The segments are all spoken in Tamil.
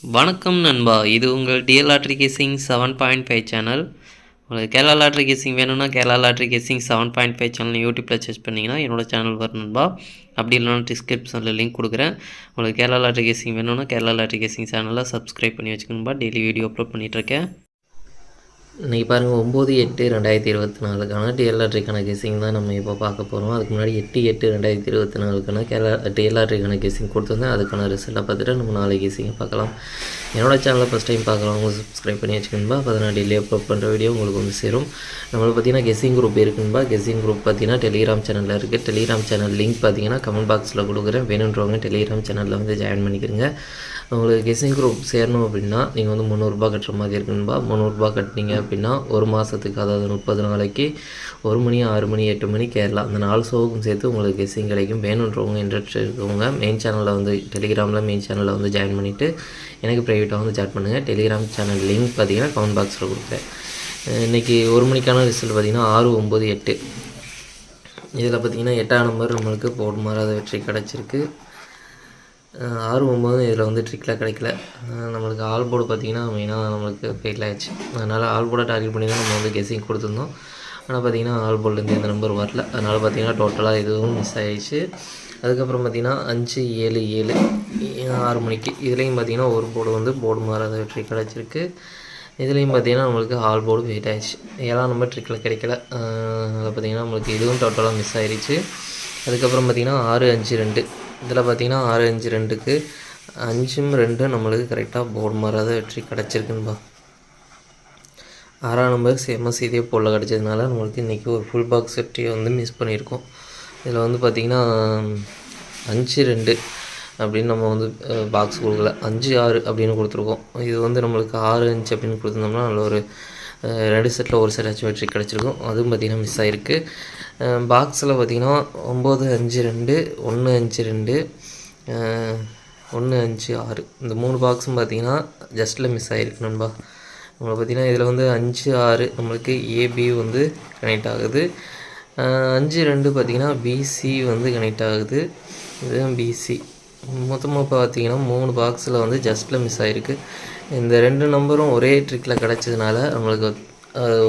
வணக்கம் நண்பா, இது உங்கள் டிஎல் லாட்ரி கேசிங் 7.5 சேனல். உங்களுக்கு கேரளா லாட்ரி கேசிங் வேணும்னா கேரளா லாட்ரி கேசிங் 7.5 சேனல் யூடியூப்பில் சர்ச் பண்ணிங்கன்னா என்னோட சேனல் வரும் நண்பா. அப்படி இல்லைனா டிஸ்கிரிப்ஷனில் லிங்க் கொடுக்குறேன். உங்களுக்கு கேரளா லாட்ரி கேசிங் வேணும்னா கேரளா லாட்ரி கேசிங் சேனலில் சப்ஸ்கிரைப் பண்ணி வச்சுக்கணும்பா. டெய்லி வீடியோ அப்லோட் பண்ணிகிட்ருக்கேன். இன்றைக்கி பாருங்கள் 9/8/2024க்கான டிஎல் லாட்ரிக்கான கெஸிங் தான் நம்ம இப்போ பார்க்க போகிறோம். அதுக்கு முன்னாடி 8/8/2024க்கான டிஎல் லாட்ரிக்கான கெஸிங் கொடுத்துருந்தேன். அதுக்கான ரிசல்ட்டை பார்த்துட்டு நம்ம நாளைக்கு கெஸிங்கை பார்க்கலாம். என்னோட சேனலில் ஃபஸ்ட் டைம் பார்க்குறவங்க சப்ஸ்கிரைப் பண்ணி வச்சுக்கணும்பா. அப்போ தான் நான் டெய்லி அப்லோட் பண்ணுற வீடியோ உங்களுக்கு வந்து சேரும். நம்மளுக்கு பார்த்தீங்கன்னா கெஸிங் குரூப் இருக்குன்பா. கெஸிங் குரூப் பார்த்தீங்கன்னா டெலிகிராம் சேனலில் இருக்குது. டெலிகிராம் சேனல் லிங்க் பார்த்தீங்கன்னா கமெண்ட் பாக்ஸில் கொடுக்குறேன். வேணுன்றவங்க டெலிகிராம் சேனலில் வந்து ஜாயின் பண்ணிக்கிறங்க. உங்களுக்கு கெஸிங் குரூப் சேரணும் அப்படின்னா நீங்கள் வந்து 300 கட்டுற மாதிரி இருக்குன்பா. 300 கட்டினீங்க அப்படின்னா ஒரு மாதத்துக்கு, அதாவது 30 நாளைக்கு 1 மணி, 6 மணி, 8 மணி கேரளா அந்த 4 ஷோவுக்கும் சேர்த்து உங்களுக்கு கெஸிங் கிடைக்கும். வேணுன்றவங்க இன்ட்ரெஸ்ட் இருக்கவங்க மெயின் சேனலில் வந்து டெலிகிராமில் மெயின் சேனலில் வந்து ஜாயின் பண்ணிவிட்டு எனக்கு ப்ரைவேட்டாக வந்து சாட் பண்ணுங்கள். டெலிகிராம் சேனல் லிங்க் பார்த்தீங்கன்னா கமெண்ட் பாக்ஸில் கொடுக்குறேன். இன்றைக்கி 1 மணிக்கான ரிசல்ட் பார்த்திங்கன்னா 6/9/8. இதில் பார்த்திங்கன்னா 8ஆம் நம்பர் நம்மளுக்கு போர்டு மாறாத வெற்றி கிடச்சிருக்கு. 6/9 இதில் வந்து ட்ரிக்கில் கிடைக்கல. நம்மளுக்கு ஆல் போர்டு பார்த்திங்கன்னா மெயினாக நம்மளுக்கு ஃபெயில் ஆகிடுச்சு. அதனால் ஆல் போர்டை டார்கெட் பண்ணி தான் நம்ம வந்து கெஸிங் கொடுத்துருந்தோம். ஆனால் பார்த்திங்கன்னா ஆல் போர்ட்லேருந்து எந்த நம்பர் வரல. அதனால் பார்த்திங்கன்னா டோட்டலாக இதுவும் மிஸ் ஆகிடுச்சு. அதுக்கப்புறம் பார்த்திங்கன்னா 5/7/7 6 மணிக்கு இதுலேயும் பார்த்திங்கன்னா ஒரு போர்டு வந்து போர்டு மாறாத வெற்றி கிடச்சிருக்கு. இதுலேயும் பார்த்திங்கன்னா நம்மளுக்கு ஆல் போர்டு வெயிட் ஆகிடுச்சு. 7ஆம் நம்பர் ட்ரிக்கில் கிடைக்கல. அதில் பார்த்திங்கன்னா நம்மளுக்கு இதுவும் டோட்டலாக மிஸ் ஆகிடுச்சு. அதுக்கப்புறம் பார்த்திங்கன்னா 6/5/2 இதில் பார்த்திங்கன்னா 6/5/2க்கு 5/2 நம்மளுக்கு கரெக்டாக போர்டு மாறாத வெற்றி கிடச்சிருக்குன்பா. 6ஆம் நம்பர் சேமஸ் இதே போல் கிடச்சதுனால நம்மளுக்கு இன்றைக்கி ஒரு ஃபுல் பாக்ஸ் வெற்றியை வந்து மிஸ் பண்ணியிருக்கோம். இதில் வந்து பார்த்திங்கன்னா 5/2 அப்படின்னு நம்ம வந்து பாக்ஸ் கொடுக்கல, 5/6 அப்படின்னு கொடுத்துருக்கோம். இது வந்து நம்மளுக்கு 6/5 அப்படின்னு கொடுத்துருந்தோம்னா நல்ல ஒரு 2 செட்டில் ஒரு செட் வெற்றி கிடச்சிருக்கும். அதுவும் பார்த்திங்கன்னா மிஸ் ஆகிருக்கு. பாக்ஸில் பார்த்திங்கன்னா 9/5/2 1/5/2 1/5/6 இந்த 3 பாக்ஸும் பார்த்திங்கன்னா ஜஸ்ட்டில் மிஸ் ஆகிருக்கு நண்பா. நம்மளை பார்த்திங்கன்னா இதில் வந்து 5/6 நம்மளுக்கு ஏபி வந்து கனெக்ட் ஆகுது. 5/2 பார்த்திங்கன்னா பிசி வந்து கனெக்ட் ஆகுது. இதுதான் பிசி. மொத்தமாக பார்த்திங்கன்னா 3 பாக்ஸில் வந்து ஜஸ்ட்டில் மிஸ் ஆகிருக்கு. இந்த 2 நம்பரும் ஒரே ட்ரிக்கில் கிடச்சதுனால நம்மளுக்கு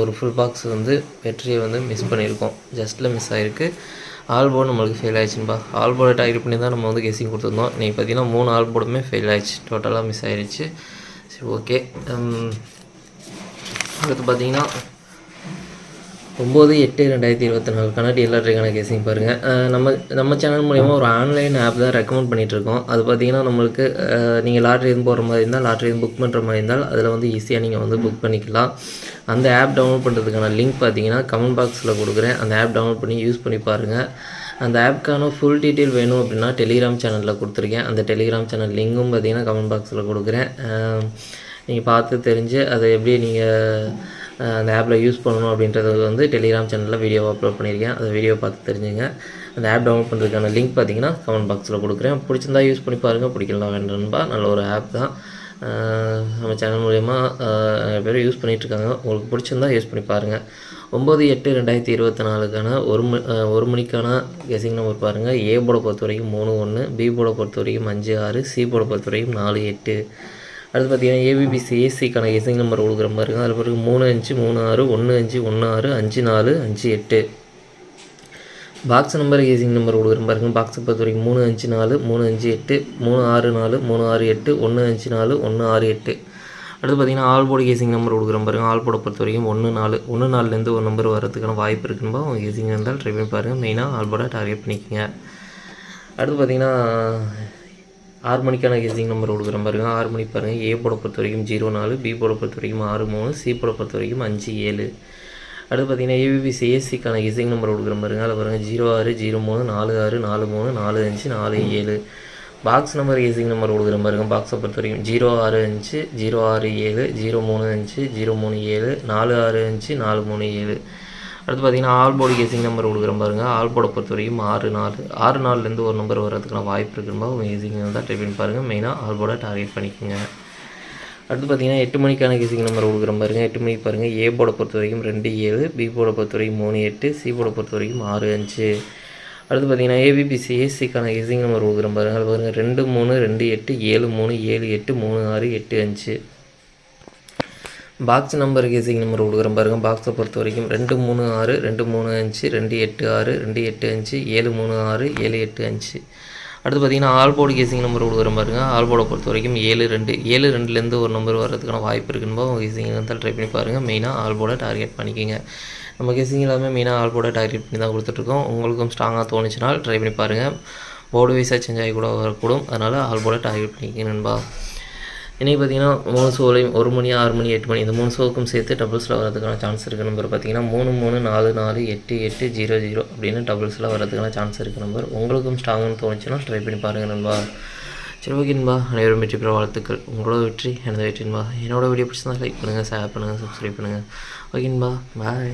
ஒரு ஃபுல் பாக்ஸ் வந்து வெற்றியை வந்து மிஸ் பண்ணியிருக்கோம். ஜஸ்ட்டில் மிஸ் ஆகிருக்கு. ஆல் போர்டு நம்மளுக்கு ஃபெயில் ஆகிடுச்சுன்பா. ஆல் போர்டை டார்கெட் பண்ணி தான் நம்ம வந்து கெஸிங் கொடுத்துருந்தோம். இன்றைக்கி பார்த்திங்கன்னா 3 ஆல் போர்டுமே ஃபெயில் ஆகிடுச்சு. டோட்டலாக மிஸ் ஆகிடுச்சு. சரி, ஓகே. அடுத்து பார்த்திங்கன்னா 9/8/2024க்கான டிஎல் லாட்ரிக்கான கெஸிங் பாருங்கள். நம்ம சேனல் மூலிமா ஒரு ஆன்லைன் ஆப் தான் ரெக்கமெண்ட் பண்ணிகிட்ருக்கோம். அது பார்த்திங்கன்னா நம்மளுக்கு நீங்கள் லாட்ரி எதுவும் போடுற மாதிரி இருந்தால், லாட்ரி எதுவும் புக் பண்ணுற மாதிரி இருந்தால் அதில் வந்து ஈஸியாக நீங்கள் வந்து புக் பண்ணிக்கலாம். அந்த ஆப் டவுன்லோட் பண்ணுறதுக்கான லிங்க் பார்த்திங்கன்னா கமெண்ட் பாக்ஸில் கொடுக்குறேன். அந்த ஆப் டவுன்லோட் பண்ணி யூஸ் பண்ணி பாருங்கள். அந்த ஆப்க்கான ஃபுல் டீட்டெயில் வேணும் அப்படின்னா டெலிகிராம் சேனலில் கொடுத்துருக்கேன். அந்த டெலிகிராம் சேனல் லிங்கும் பார்த்திங்கன்னா கமெண்ட் பாக்ஸில் கொடுக்குறேன். நீங்கள் பார்த்து தெரிஞ்சு அதை எப்படி நீங்கள் அந்த ஆப்பில் யூஸ் பண்ணணும் அப்படின்றது வந்து டெலிகிராம் சேனலில் வீடியோ அப்லோட் பண்ணியிருக்கேன். அந்த வீடியோ பார்த்து தெரிஞ்சுங்க. அந்த ஆப் டவுன்லோட் பண்ணுறதுக்கான லிங்க் பார்த்திங்கன்னா கமெண்ட் பாக்ஸில் கொடுக்குறேன். பிடிச்சிருந்தா யூஸ் பண்ணி பாருங்கள், பிடிக்கலாம் வேண்டாம்பா. நல்ல ஒரு ஆப் தான். நம்ம சேனல் மூலயமா நிறைய பேர் யூஸ் பண்ணிகிட்ருக்காங்க. உங்களுக்கு பிடிச்சிருந்தா யூஸ் பண்ணி பாருங்கள். 9/8/2024க்கான 1 மணிக்கான கெஸிங் நம்பர் பாருங்கள். ஏ போர்டை பொறுத்த வரைக்கும் 3/1, பி போர்டை பொறுத்த வரைக்கும் 5/6, சி போர்டை பொறுத்த வரைக்கும் 4/8. அடுத்து பார்த்திங்கன்னா ஏபிபிசி ஏசிக்கான கெஸிங் நம்பர் கொடுக்குற மாதிரி இருக்கும். அதில் பிறகு 3/5/3/6 1/5/1/6 5/4 5/8. பாக்ஸ் நம்பர் கெஸிங் நம்பர் கொடுக்குற பாருங்க. பாக்ஸை பொறுத்த வரைக்கும் 3/5/4 3/5/8 3/6/4 3/6/8 1/5/4 1/6/8. அடுத்து பார்த்திங்கன்னா ஆல் போர்டு கெஸிங் நம்பர் கொடுக்குற பாருங்க. ஆல் போர்டை பொறுத்த வரைக்கும் 1/4 1/4லேருந்து ஒரு நம்பர் வரதுக்கான வாய்ப்பு இருக்குன்பா. உங்கள் கெஸிங் இருந்தால் ட்ரை பண்ணி பாருங்கள். மெயினாக ஆல் போர்டை டார்கெட் பண்ணிக்கோங்க. அடுத்து பார்த்திங்கன்னா 6 மணிக்கான கெஸிங் நம்பர் கொடுக்குற பாருங்க. 6 மணிக்கு பாருங்கள். ஏ போர்டை பொறுத்த வரைக்கும் 0/4, பி போர்டை பொறுத்த வரைக்கும் 6/3, சி போர்டை பொறுத்த வரைக்கும் 5/7. அடுத்து பார்த்திங்கன்னா ஏபிபிசி ஏசிக்கான கெஸிங் நம்பர் கொடுக்குற பாருங்க. அதில் பாருங்கள் 06 03 46 43 45 47. பாக்ஸ் நம்பர் கெஸிங் நம்பர் கொடுக்குற பாருங்க. பாக்ஸை பொறுத்த வரைக்கும் 065 067 035 037 465 437. அடுத்து பார்த்திங்கன்னா ஆல் போர்டு கெஸிங் நம்பர் கொடுக்குற பாருங்க. ஆல் போர்டை பொறுத்த வரைக்கும் 6/4 ஒரு நம்பர் வரதுக்கான வாய்ப்பு இருக்குன்பா. உங்கள் கெஸிங் தான் ட்ரை பண்ணி பாருங்கள். மெயினாக ஆல் போர்டை டார்கெட் பண்ணிக்கோங்க. அடுத்து பார்த்திங்கன்னா 8 மணிக்கான கெஸிங் நம்பர் கொடுக்குற பாருங்கள். 8 மணிக்கு பாருங்கள். ஏ போர்டை பொறுத்த வரைக்கும் 2/7, பி போர்டை பொறுத்த வரைக்கும் 3/8, சி போர்டை பொறுத்த வரைக்கும் 6/5. அடுத்து பார்த்தீங்கன்னா ஏபிபிசி ஏசிக்கான கெஸிங் நம்பர் கொடுக்குறேன் பாருங்கள். அது பாருங்கள் 2 3 2 8 7 3 7 8 3 6 8 5. பாக்ஸ் நம்பர் கெஸிங் நம்பர் கொடுக்குறேன் பாருங்கள். பாக்ஸை பொறுத்த வரைக்கும் 2 3 6 2 3 5 2 8 6 2 8 5 7 3 6 7 8 5. அடுத்து பார்த்தீங்கன்னா ஆல் போர்டு கெஸிங் நம்பர் கொடுக்குறேன் பாருங்கள். ஆல் போர்டை பொறுத்த வரைக்கும் 7 2 7 2லேருந்து ஒரு நம்பர் வர்றதுக்கான வாய்ப்பு இருக்குன்னு உங்கள் கெஸிங் இருந்தால் ட்ரை பண்ணி பாருங்கள். மெயினாக ஆல் போர்டை டார்கெட் பண்ணிக்கோங்க. நம்ம கெஸிங் எல்லாமே மெயினாக ஆல் போர்டை டார்கெட் பண்ணி தான் கொடுத்துட்ருக்கோம். உங்களுக்கும் ஸ்ட்ராங்காக தோணுச்சுனால் ட்ரை பண்ணி பாருங்கள். போர்டு வைஸாக சேஞ்ச் ஆகி கூட வரக்கூடும். அதனால் ஆல் போர்டை டார்கெட் பண்ணிக்கோங்க நண்பா. இன்றைக்கி பார்த்தீங்கன்னா 3 ஷோலையும் 1 மணி 6 மணி 8 மணி இந்த 3 ஷோவுக்கும் சேர்த்து டபுள்ஸில் வரதுக்கான சான்ஸ் இருக்குது. நம்பர் பார்த்தீங்கன்னா 3 3 4 4 8 8 0 0 அப்படின்னு டபுள்ஸில் வரதுக்கான சான்ஸ் இருக்குது. நம்பர் உங்களுக்கும் ஸ்ட்ராங்னு தோணுச்சுன்னா ட்ரை பண்ணி பாருங்கள் நண்பா. சரி ஓகே நண்பா, அனைவரும் வெற்றி பெற வாழ்த்துக்கள். உங்களோட வெற்றி எனது வெற்றி நண்பா. என்னோட வீடியோ பிடிச்சிருந்தா லைக் பண்ணுங்கள், ஷேர் பண்ணுங்கள், சப்ஸ்கிரைப் பண்ணுங்கள். ஓகே நண்பா, பாய்.